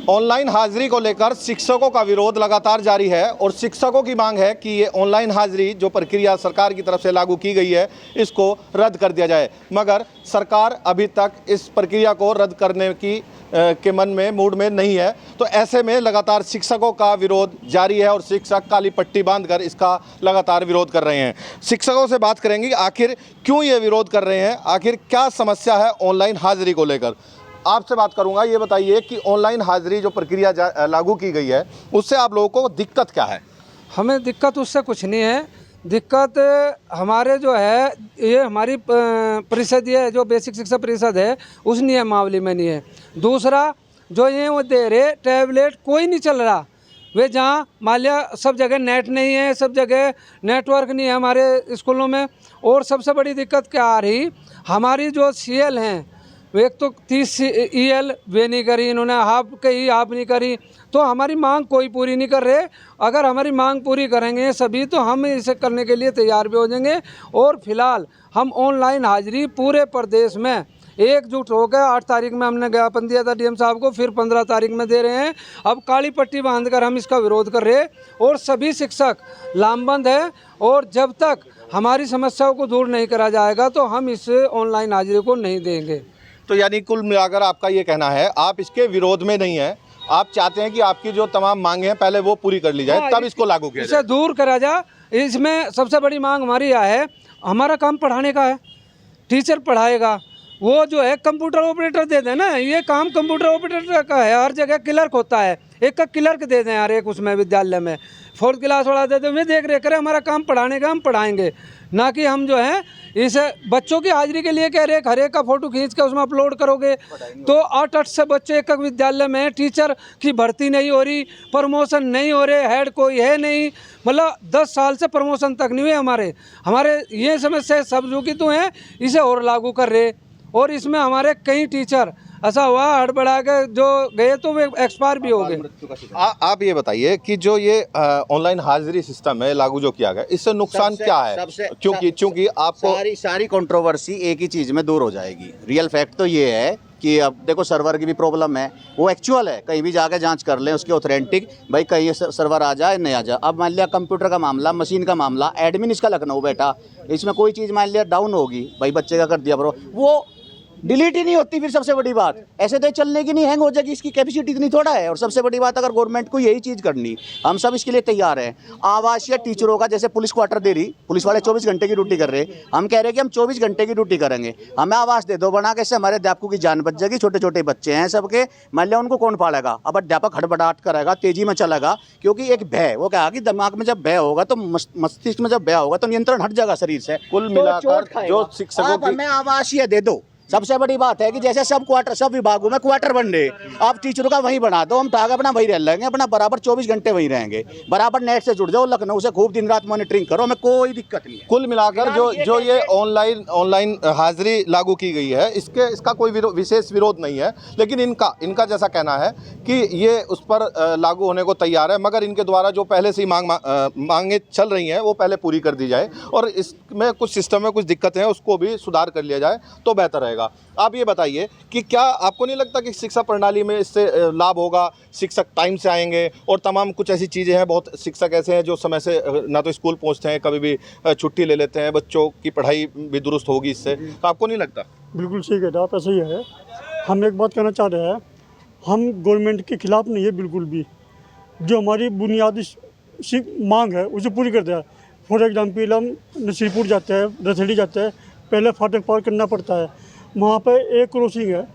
Online हाजिरी को लेकर शिक्षकों का विरोध लगातार जारी है और शिक्षकों की मांग है कि ये ऑनलाइन हाजिरी जो प्रक्रिया सरकार की तरफ से लागू की गई है इसको रद्द कर दिया जाए, मगर सरकार अभी तक इस प्रक्रिया को रद्द करने की के मन में मूड में नहीं है। तो ऐसे में लगातार शिक्षकों का विरोध जारी है और शिक्षक काली पट्टी बांधकर इसका लगातार विरोध कर रहे हैं। शिक्षकों से बात करेंगे आखिर क्यों ये विरोध कर रहे हैं, आखिर क्या समस्या है ऑनलाइन हाजिरी को लेकर। आपसे बात करूंगा, ये बताइए कि ऑनलाइन हाजिरी जो प्रक्रिया लागू की गई है उससे आप लोगों को दिक्कत क्या है? हमें दिक्कत उससे कुछ नहीं है। दिक्कत हमारे जो है ये हमारी परिषद ये जो बेसिक शिक्षा परिषद है उस नियमावली में नहीं है। दूसरा जो ये वो दे रहे टैबलेट कोई नहीं चल रहा, वे जहाँ मान लिया सब जगह नेट नहीं है, सब जगह नेटवर्क नहीं है हमारे स्कूलों में। और सबसे बड़ी दिक्कत क्या आ रही, हमारी जो CL हैं वे एक तो 30 EL वे नहीं करी, इन्होंने हाफ नहीं करी, तो हमारी मांग कोई पूरी नहीं कर रहे। अगर हमारी मांग पूरी करेंगे सभी तो हम इसे करने के लिए तैयार भी हो जाएंगे। और फिलहाल हम ऑनलाइन हाजिरी पूरे प्रदेश में एकजुट होकर 8 तारीख में हमने ज्ञापन दिया था DM साहब को, फिर 15 तारीख में दे रहे हैं। अब काली पट्टी बांधकर हम इसका विरोध कर रहे हैं और सभी शिक्षक लामबंद है। और जब तक हमारी समस्याओं को दूर नहीं करा जाएगा तो हम इस ऑनलाइन हाजिरी को नहीं देंगे। तो यानी कुल मिलाकर आपका ये कहना है आप इसके विरोध में नहीं है, आप चाहते हैं कि आपकी जो तमाम मांगे हैं पहले वो पूरी कर ली जाए, तब इसको लागू किया जाए, इसे दूर करा जाए। इसमें सबसे बड़ी मांग हमारी यह है, हमारा काम पढ़ाने का है, टीचर पढ़ाएगा, वो जो है कंप्यूटर ऑपरेटर दे दें ना, ये काम कंप्यूटर ऑपरेटर का है। हर जगह क्लर्क होता है, एक का क्लर्क दे दें यार, एक उसमें विद्यालय में 4th क्लास वाला दे दें, वे देख रेख करें। हमारा काम पढ़ाने का, हम पढ़ाएंगे, ना कि हम जो है इस बच्चों की हाजिरी के लिए कह रहे हर एक का फ़ोटो खींच के उसमें अपलोड करोगे तो 8 से बच्चे एक विद्यालय में, टीचर की भर्ती नहीं हो रही, प्रमोशन नहीं हो रहे, हेड कोई है नहीं, मतलब 10 साल से प्रमोशन तक नहीं हुए हमारे ये समस्या सब जो की तो हैं, इसे और लागू कर रहे। और इसमें हमारे कई टीचर ऐसा हुआ हड़बड़ा के जो गए तो वे एक्सपायर भी हो गए। आप ये बताइए कि जो ये ऑनलाइन हाजिरी सिस्टम है लागू जो किया गया, इससे नुकसान क्या है? क्योंकि आपको सारी कंट्रोवर्सी एक ही चीज़ में दूर हो जाएगी। रियल फैक्ट तो ये है कि अब देखो सर्वर की भी प्रॉब्लम है, वो एक्चुअल है, कहीं भी जाके जांच कर लें उसकी ऑथेंटिक, भाई कहीं सर्वर आ जाए नहीं आ जाए। अब मान लिया कंप्यूटर का मामला, मशीन का मामला, एडमिन इसका लखनऊ बैठा, इसमें कोई चीज़ मान लिया डाउन होगी, भाई बच्चे का कर दिया वो डिलीट ही नहीं होती। फिर सबसे बड़ी बात ऐसे तो चलने की नहीं, हैंग हो जाएगी, इसकी कैपेसिटी इतनी थोड़ा है। और सबसे बड़ी बात अगर गवर्नमेंट को यही चीज़ करनी, हम सब इसके लिए तैयार हैं। आवासीय टीचरों का जैसे पुलिस क्वार्टर दे रही, पुलिस वाले 24 घंटे की ड्यूटी कर रहे, हम कह रहे हैं कि हम 24 घंटे की ड्यूटी करेंगे, हमें आवास दे दो बना के, इससे हमारे अध्यापकों की जान बच जाएगी। छोटे छोटे बच्चे हैं सबके, मान लिया उनको कौन पालेगा? अब अध्यापक हड़बड़ाहट करेगा, तेजी में चलेगा, क्योंकि एक भय, वो क्या कि दिमाग में जब भय होगा तो मस्तिष्क में जब भय होगा तो नियंत्रण हट जाएगा शरीर से। कुल मिलाकर जो शिक्षकों हमें आवासीय दे दो। सबसे बड़ी बात है कि जैसे सब विभागों में क्वार्टर बन रहे, आप टीचरों का वहीं बना दो, हम ताकि अपना वहीं रह लेंगे, अपना बराबर 24 घंटे वहीं रहेंगे, बराबर नेट से जुड़ जाओ, लखनऊ से खूब दिन रात मॉनिटरिंग करो, हमें कोई दिक्कत नहीं है। कुल मिलाकर जो ये ऑनलाइन हाजिरी लागू की गई है इसका कोई विशेष विरोध नहीं है, लेकिन इनका जैसा कहना है कि ये उस पर लागू होने को तैयार है, मगर इनके द्वारा जो पहले से ही मांगे चल रही हैं वो पहले पूरी कर दी जाए और इसमें कुछ सिस्टम में कुछ दिक्कतें हैं उसको भी सुधार कर लिया जाए तो बेहतर रहेगा। आप ये बताइए कि क्या आपको नहीं लगता कि शिक्षा प्रणाली में इससे लाभ होगा? शिक्षक टाइम से आएंगे और तमाम कुछ ऐसी चीज़ें हैं, बहुत शिक्षक ऐसे हैं जो समय से ना तो स्कूल पहुंचते हैं, कभी भी छुट्टी ले लेते हैं, बच्चों की पढ़ाई भी दुरुस्त होगी इससे, तो आपको नहीं लगता? बिल्कुल सही कह रहे आप, ऐसा ही है। हम एक बात कहना चाह रहे हैं, हम गवर्नमेंट के खिलाफ नहीं है बिल्कुल भी। जो हमारी बुनियादी मांग है उसे पूरी कर दिया। फॉर एग्जाम्पल हम नसीरपुर जाते हैं, रथड़ी जाते हैं, पहले फाटक पार करना पड़ता है, वहाँ पे एक क्रॉसिंग है,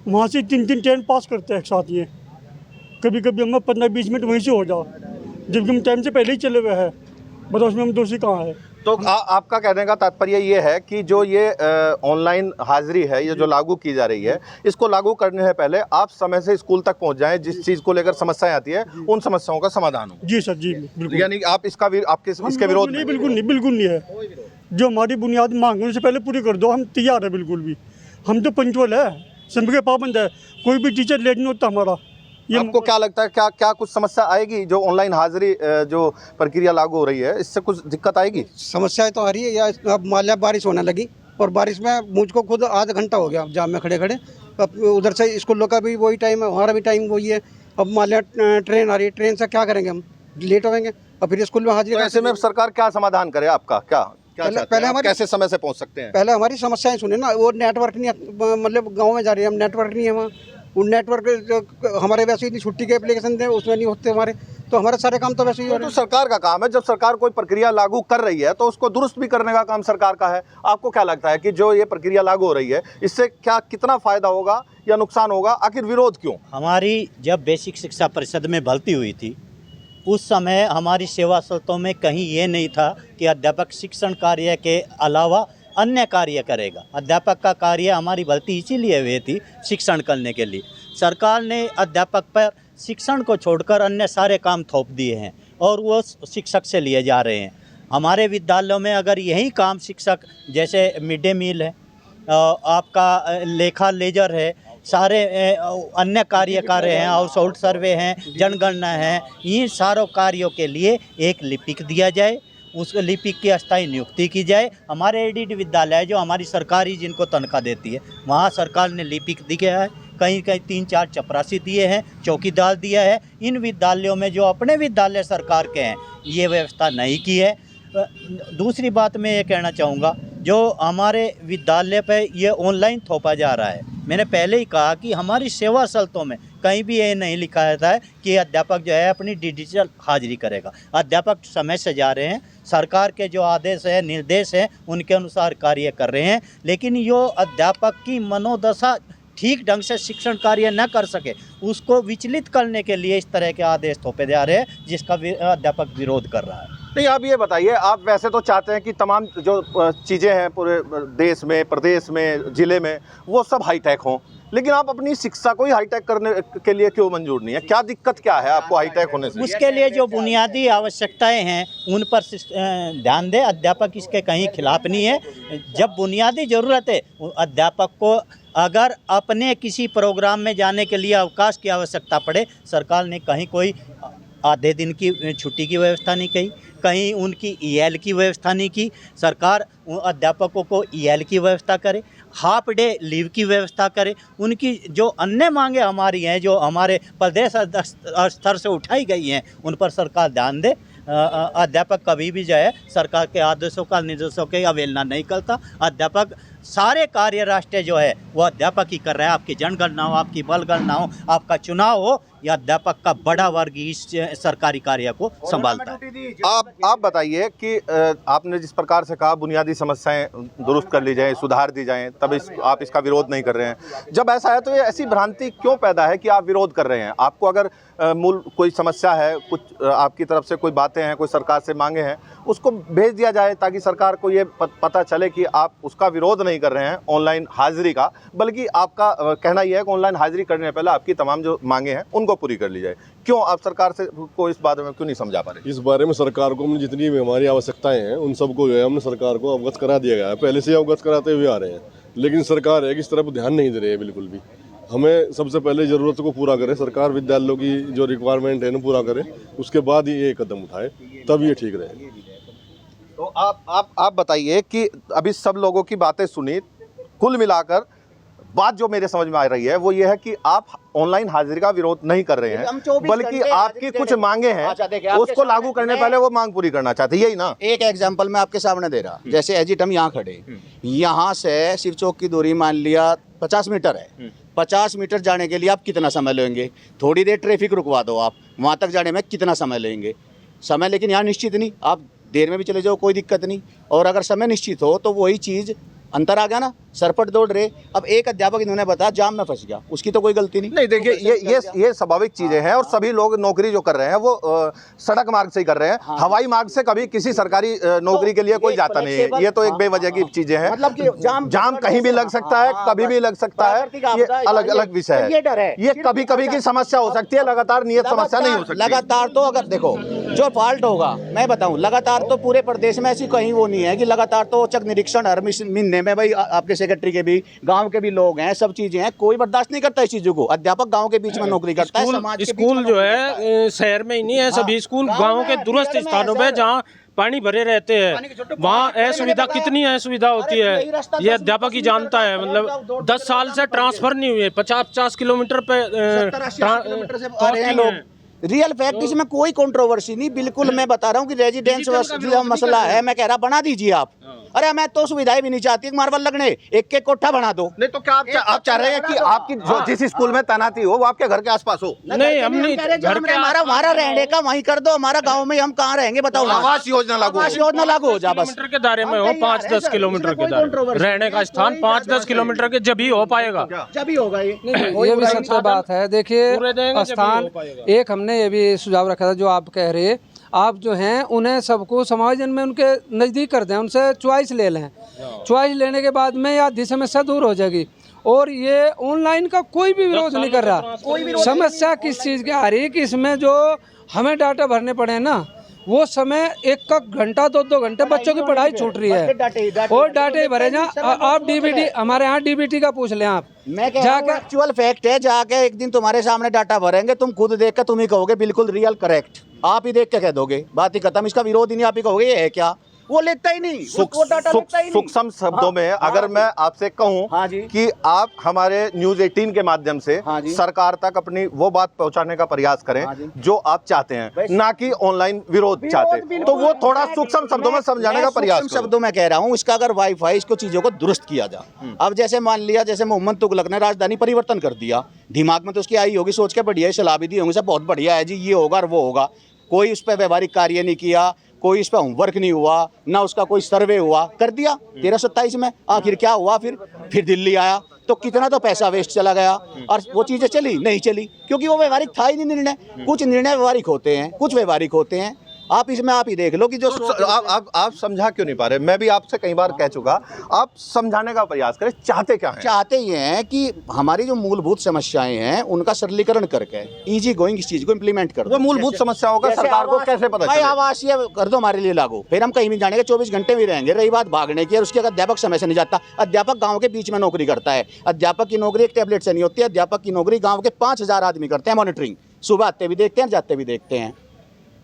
वहाँ से 3 ट्रेन पास करते हैं एक साथ। ये कभी कभी हमें 15-20 मिनट वहीं से हो जाओ, जबकि हम टाइम से पहले ही चले हुए हैं, बताओ उसमें हम दोषी कहाँ है? तो आपका कहने का तात्पर्य ये है कि जो ये ऑनलाइन हाजिरी है, ये जो लागू की जा रही है, इसको लागू करने से पहले आप समय से स्कूल तक पहुंच जाएं, जिस चीज़ को लेकर समस्याएं आती है उन समस्याओं का समाधान हो। जी सर, जी बिल्कुल। यानी आप इसके विरोध नहीं, बिल्कुल नहीं है। जो हमारी बुनियादी मांग है उनसे पहले पूरी कर दो, हम तैयार है बिल्कुल भी। हम तो पंचुअल है, समय के पाबंद है, कोई भी टीचर लेट नहीं होता हमारा। ये आपको क्या लगता है, क्या कुछ समस्या आएगी जो ऑनलाइन हाजिरी जो प्रक्रिया लागू हो रही है, इससे कुछ दिक्कत आएगी? समस्याएं तो आ रही है, या अब मान लिया बारिश होने लगी और बारिश में मुझको खुद आधा घंटा हो गया जाम में खड़े खड़े। अब उधर से स्कूलों का भी वही टाइम है, हमारा भी टाइम वही है, अब मान लिया ट्रेन आ रही है, ट्रेन से क्या करेंगे हम, लेट होंगे और फिर स्कूल में हाजिरी तो ऐसे में सरकार क्या समाधान करे आपका, क्या क्या पहले- चाहते हैं? पहले आप हमारी- कैसे समय से पहुंच सकते हैं? पहले हमारी समस्याएं सुने ना, वो नेटवर्क नहीं है, मतलब गांव में जा रही है, हम नेटवर्क नहीं है वहाँ, वो नेटवर्क जो हमारे वैसे ही छुट्टी के एप्लीकेशन थे उसमें नहीं होते हमारे, तो हमारे सारे काम तो वैसे ही हो रहे तो हैं। सरकार का काम है, जब सरकार कोई प्रक्रिया लागू कर रही है तो उसको दुरुस्त भी करने का काम सरकार का है। आपको क्या लगता है कि जो ये प्रक्रिया लागू हो रही है इससे क्या कितना फायदा होगा या नुकसान होगा, आखिर विरोध क्यों? हमारी जब बेसिक शिक्षा परिषद में भर्ती हुई थी उस समय हमारी सेवा शर्तों में कहीं ये नहीं था कि अध्यापक शिक्षण कार्य के अलावा अन्य कार्य करेगा। अध्यापक का कार्य हमारी भर्ती इसीलिए हुई थी शिक्षण करने के लिए। सरकार ने अध्यापक पर शिक्षण को छोड़कर अन्य सारे काम थोप दिए हैं और वो शिक्षक से लिए जा रहे हैं। हमारे विद्यालयों में अगर यही काम शिक्षक, जैसे मिड डे मील है, आपका लेखा लेजर है, सारे अन्य कार्य हैं, हाउस होल्ड सर्वे हैं, जनगणना है, इन सारों कार्यों के लिए एक लिपिक दिया जाए, उस लिपिक की अस्थायी नियुक्ति की जाए। हमारे एडिड विद्यालय जो हमारी सरकारी जिनको तनख्वाह देती है वहाँ सरकार ने लिपिक दिया है, कहीं कहीं 3-4 चपरासी दिए हैं, चौकीदार दिया है। इन विद्यालयों में जो अपने विद्यालय सरकार के हैं ये व्यवस्था नहीं की है। दूसरी बात मैं ये कहना चाहूँगा, जो हमारे विद्यालय पे ये ऑनलाइन थोपा जा रहा है, मैंने पहले ही कहा कि हमारी सेवा शर्तों में कहीं भी ये नहीं लिखा रहता है कि अध्यापक जो है अपनी डिजिटल हाजिरी करेगा। अध्यापक समय से जा रहे हैं, सरकार के जो आदेश है, निर्देश हैं, उनके अनुसार कार्य कर रहे हैं, लेकिन यो अध्यापक की मनोदशा ठीक ढंग से शिक्षण कार्य न कर सके उसको विचलित करने के लिए इस तरह के आदेश थोपे जा रहे हैं, जिसका अध्यापक विरोध कर रहा है। नहीं, आप ये बताइए, आप वैसे तो चाहते हैं कि तमाम जो चीज़ें हैं पूरे देश में, प्रदेश में, ज़िले में, वो सब हाईटेक हों, लेकिन आप अपनी शिक्षा को ही हाईटेक करने के लिए क्यों मंजूर नहीं है? क्या दिक्कत क्या है आपको हाईटेक होने से? उसके लिए जो बुनियादी आवश्यकताएं हैं उन पर ध्यान दें। अध्यापक इसके कहीं खिलाफ नहीं है। जब बुनियादी ज़रूरत है, अध्यापक को अगर अपने किसी प्रोग्राम में जाने के लिए अवकाश की आवश्यकता पड़े, सरकार ने कहीं कोई आधे दिन की छुट्टी की व्यवस्था नहीं की, कहीं उनकी ईएल की व्यवस्था नहीं की। सरकार अध्यापकों को ईएल की व्यवस्था करे, हाफ डे लीव की व्यवस्था करे। उनकी जो अन्य मांगे हमारी हैं, जो हमारे प्रदेश स्तर से उठाई गई हैं, उन पर सरकार ध्यान दे। अध्यापक कभी भी जो है सरकार के आदेशों का, निर्देशों की अवहेलना नहीं करता। अध्यापक सारे कार्य राष्ट्रीय जो है वो अध्यापक ही कर रहा है। आपकी जनगणना हो, आपकी बलगणना हो, आपका चुनाव हो, या अध्यापक का बड़ा वर्ग इस सरकारी कार्य को संभालता है। आप बताइए कि आपने जिस प्रकार से कहा बुनियादी समस्याएं दुरुस्त कर ली जाए, सुधार दी जाएं, तब आप इसका विरोध नहीं कर रहे हैं। जब ऐसा है तो ये ऐसी भ्रांति क्यों पैदा है कि आप विरोध कर रहे हैं? आपको अगर मूल कोई समस्या है, कुछ आपकी तरफ से कोई बातें हैं, कोई सरकार से मांगे हैं, उसको भेज दिया जाए ताकि सरकार को ये पता चले कि आप उसका विरोध नहीं कर रहे हैं ऑनलाइन हाजिरी का, बल्कि आपका कहना यह है कि ऑनलाइन हाजिरी करने से पहले आपकी तमाम जो मांगे हैं उनको पूरी कर ली जाए। क्यों आप सरकार से को इस बारे में क्यों नहीं समझा पा रहे? इस बारे में सरकार को हमने जितनी भी हमारी आवश्यकताएं हैं उन सबको जो है हमने सरकार को अवगत करा दिया गया है, पहले से अवगत कराते हुए आ रहे हैं, लेकिन सरकार है कि इस तरफ ध्यान नहीं दे रही है बिल्कुल भी। हमें सबसे पहले ज़रूरत को पूरा करे सरकार, विद्यालयों की जो रिक्वायरमेंट है ना पूरा करे, उसके बाद ही ये कदम उठाए, तब ये ठीक रहेगा। तो आप बताइए कि अभी सब लोगों की बातें सुनी, कुल मिलाकर बात जो मेरे समझ में आ रही है वो ये है कि आप ऑनलाइन हाजिरी का विरोध नहीं कर रहे हैं, बल्कि आपकी कुछ मांगे हैं उसको लागू करने पहले वो मांग पूरी करना चाहते हैं, यही ना? एक एग्जांपल मैं आपके सामने दे रहा, जैसे एजिट हम यहाँ खड़े, यहाँ से शिव चौक की दूरी मान लिया 50 मीटर है। 50 मीटर जाने के लिए आप कितना समय लेंगे? थोड़ी देर ट्रैफिक रुकवा दो, आप वहाँ तक जाने में कितना समय लेंगे? समय लेकिन यहाँ निश्चित नहीं, आप देर में भी चले जाओ कोई दिक्कत नहीं। और अगर समय निश्चित हो तो वही चीज़ अंतर आ गया ना, सरपट दौड़ रहे। अब एक अध्यापक इन्होंने बताया जाम में फंस गया, उसकी तो कोई गलती नहीं। देखिए ये स्वाभाविक चीजें हैं, और सभी लोग नौकरी जो कर रहे हैं वो सड़क मार्ग से ही कर रहे हैं। हाँ। हवाई मार्ग से कभी किसी सरकारी नौकरी के लिए कोई जाता नहीं है। ये तो एक बेवजह की चीजें हैं, मतलब कि जाम कहीं भी लग सकता है, कभी भी लग सकता है, ये अलग अलग विषय है। ये डर है, ये कभी कभी की समस्या हो सकती है, लगातार नियत समस्या नहीं हो सकती। लगातार तो अगर देखो जो फॉल्ट होगा, मैं बताऊं, लगातार तो पूरे प्रदेश में ऐसी कहीं वो नहीं है कि लगातार तो चक निरीक्षण हर महीने में, भाई आपके सेक्रेटरी के भी, गांव के भी लोग हैं, सब चीजें हैं, कोई बर्दाश्त नहीं करता इस चीजों को। अध्यापक गांव के बीच में नौकरी करता है, समाज के बीच में स्कूल जो है शहर में ही नहीं है, सभी स्कूल गांव के दूरस्थ स्थानों में जहां पानी भरे रहते हैं। वहाँ असुविधा कितनी असुविधा होती है ये अध्यापक ही जानता है। मतलब 10 साल से ट्रांसफर नहीं हुए, 50-50 किलोमीटर पे आ रहे हैं लोग। रियल फैक्ट, इसमें कोई कंट्रोवर्सी नहीं। बिल्कुल मैं बता रहा हूँ कि रेजिडेंस मसला है, मैं कह रहा बना दीजिए आप। अरे मैं तो सुविधाएं भी नहीं चाहती, मार्बल लगने, एक कोठा बना दो। नहीं तो क्या आप चाह रहे हैं कि आपकी जो जिस स्कूल में तैनाती हो वो आपके घर के आसपास हो? नहीं, हम नहीं, घर के हमारा रहने का वहीं कर दो। हमारा गांव में हम कहाँ रहेंगे बताओ? आवास योजना लागू हो जा बस। किलोमीटर के दायरे में हो, 5-10 किलोमीटर के दायरे रहने का स्थान 5-10 किलोमीटर के जब ही हो पाएगा, जब ही होगा ये भी सत्य बात है। देखिए स्थान एक हमने ये भी सुझाव रखा था जो आप कह रहे, आप जो हैं उन्हें सबको समायोजन में उनके नज़दीक कर दें, उनसे चॉइस ले लें। चॉइस लेने के बाद में आधी समस्या दूर हो जाएगी। और ये ऑनलाइन का कोई भी विरोध नहीं कर रहा। समस्या किस चीज़ की आ रही है कि इसमें जो हमें डाटा भरने पड़े ना, वो समय 1 घंटा 2 घंटे बच्चों की पढ़ाई छूट रही है और डाटे ही भरे जा। आप डीबीटी, हमारे यहाँ डीबीटी का पूछ लें आप। मैं जाकर एक्चुअल फैक्ट है, जाके एक दिन तुम्हारे सामने डाटा भरेंगे, तुम खुद देख कर तुम ही कहोगे बिल्कुल रियल करेक्ट। आप ही देख के कह दोगे, बात ही खत्म। इसका विरोध ही नहीं, आप ही कहोगे ये है क्या, वो लेता ही नहीं। सूक्ष्म शब्दों में अगर मैं आपसे कहूं हाँ जी, कि आप हमारे न्यूज़ 18 के माध्यम से हाँ जी, सरकार तक अपनी वो बात पहुंचाने का प्रयास करें हाँ जो आप चाहते हैं, ना कि ऑनलाइन विरोध चाहते, तो वो थोड़ा सूक्ष्म शब्दों में समझाने का प्रयास करो। शब्दों में कह रहा हूँ, इसका अगर वाईफाई इसको चीजों को दुरुस्त किया जाए। अब जैसे मान लिया, जैसे मोहम्मद तुगलक ने राजधानी परिवर्तन कर दिया, दिमाग में तो उसकी आई होगी, सोच के बढ़िया सलाह भी दी होंगी, सब बहुत बढ़िया है जी, ये होगा और वो होगा। कोई उस पर व्यवहारिक कार्य नहीं किया, कोई इस पर होमवर्क नहीं हुआ, ना उसका कोई सर्वे हुआ, कर दिया 1327 में। आखिर क्या हुआ फिर दिल्ली आया तो कितना तो पैसा वेस्ट चला गया और वो चीज़ें चली नहीं चली, क्योंकि वो व्यवहारिक था ही नहीं निर्णय। कुछ निर्णय व्यवहारिक होते हैं, कुछ व्यवहारिक होते हैं। आप इसमें आप ही देख लो कि जो आप समझा क्यों नहीं पा रहे? मैं भी आपसे कई बार कह चुका, आप समझाने का प्रयास करें। चाहते क्या हैं? चाहते ये हैं कि हमारी जो मूलभूत समस्याएं हैं उनका सरलीकरण करके इजी गोइंग इस चीज को इम्प्लीमेंट कर दो। वो मूलभूत समस्याओं का सरकार को कैसे पता चले? आवासीय कर दो हमारे लिए लागू, फिर हम कहीं भी जाने के 24 घंटे भी रहेंगे। रही बात भागने की, और उसके अध्यापक समय से नहीं जाता। अध्यापक गाँव के बीच में नौकरी करता है। अध्यापक की नौकरी एक टैबलेट से नहीं होती है। अध्यापक की नौकरी गाँव के 5000 आदमी करते हैं मॉनिटरिंग। सुबह आते भी देखते हैं, जाते भी देखते हैं।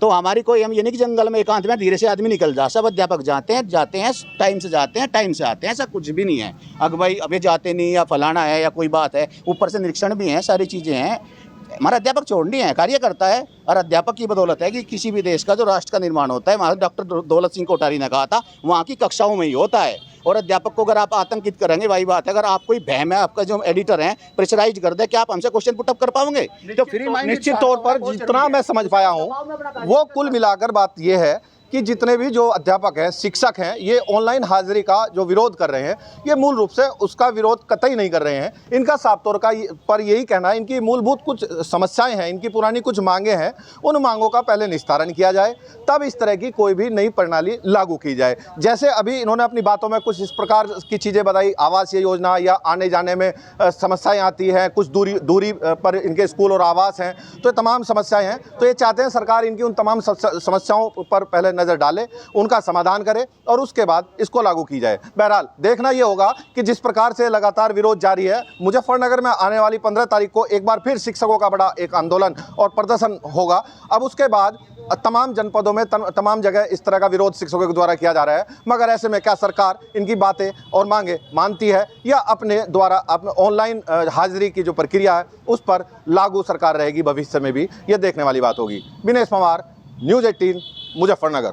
तो हमारी कोई, हम ये नहीं कि जंगल में एकांत में धीरे से आदमी निकल जा। सब अध्यापक जाते हैं टाइम से जाते हैं, टाइम से आते हैं। ऐसा कुछ भी नहीं है अगर भाई अभी जाते नहीं या फलाना है या कोई बात है। ऊपर से निरीक्षण भी है, सारी चीज़ें हैं। हमारा अध्यापक छोड़नी है, कार्य करता है। और अध्यापक की बदौलत है कि किसी भी देश का जो राष्ट्र का निर्माण होता है, वहाँ डॉक्टर दौलत सिंह कोठारी ने कहा था, वहाँ की कक्षाओं में ही होता है। और अध्यापक को अगर आप आतंकित करेंगे, वही बात है, अगर आप कोई बहम है, आपका जो एडिटर है प्रेशराइज कर दे कि आप हमसे क्वेश्चन पुटअप कर पाओगे, तो फ्री माइंड। निश्चित तौर पर जितना मैं समझ पाया हूँ, वो कुल मिलाकर बात ये है कि जितने भी जो अध्यापक हैं, शिक्षक हैं, ये ऑनलाइन हाजिरी का जो विरोध कर रहे हैं, ये मूल रूप से उसका विरोध कतई नहीं कर रहे हैं। इनका साफ तौर पर यही कहना है, इनकी मूलभूत कुछ समस्याएं हैं, इनकी पुरानी कुछ मांगे हैं, उन मांगों का पहले निस्तारण किया जाए, तब इस तरह की कोई भी नई प्रणाली लागू की जाए। जैसे अभी इन्होंने अपनी बातों में कुछ इस प्रकार की चीज़ें बताई, आवासीय योजना या आने जाने में समस्याएँ आती हैं, कुछ दूरी पर इनके स्कूल और आवास हैं, तो ये तमाम समस्याएँ हैं। तो ये चाहते हैं सरकार इनकी उन तमाम समस्याओं पर पहले नज़र डाले, उनका समाधान करे और उसके बाद इसको लागू की जाए। बहरहाल देखना यह होगा कि जिस प्रकार से लगातार विरोध जारी है, मुजफ्फरनगर में आने वाली 15 तारीख को एक बार फिर शिक्षकों का बड़ा एक आंदोलन और प्रदर्शन होगा। अब उसके बाद तमाम जनपदों में तमाम जगह इस तरह का विरोध शिक्षकों के द्वारा किया जा रहा है। मगर ऐसे में क्या सरकार इनकी बातें और मांगे मानती है या अपने द्वारा अपने ऑनलाइन हाजिरी की जो प्रक्रिया है उस पर लागू सरकार रहेगी भविष्य में भी? यह देखने वाली बात होगी। विनेश पंवार, न्यूज़ 18, मुजफ्फरनगर।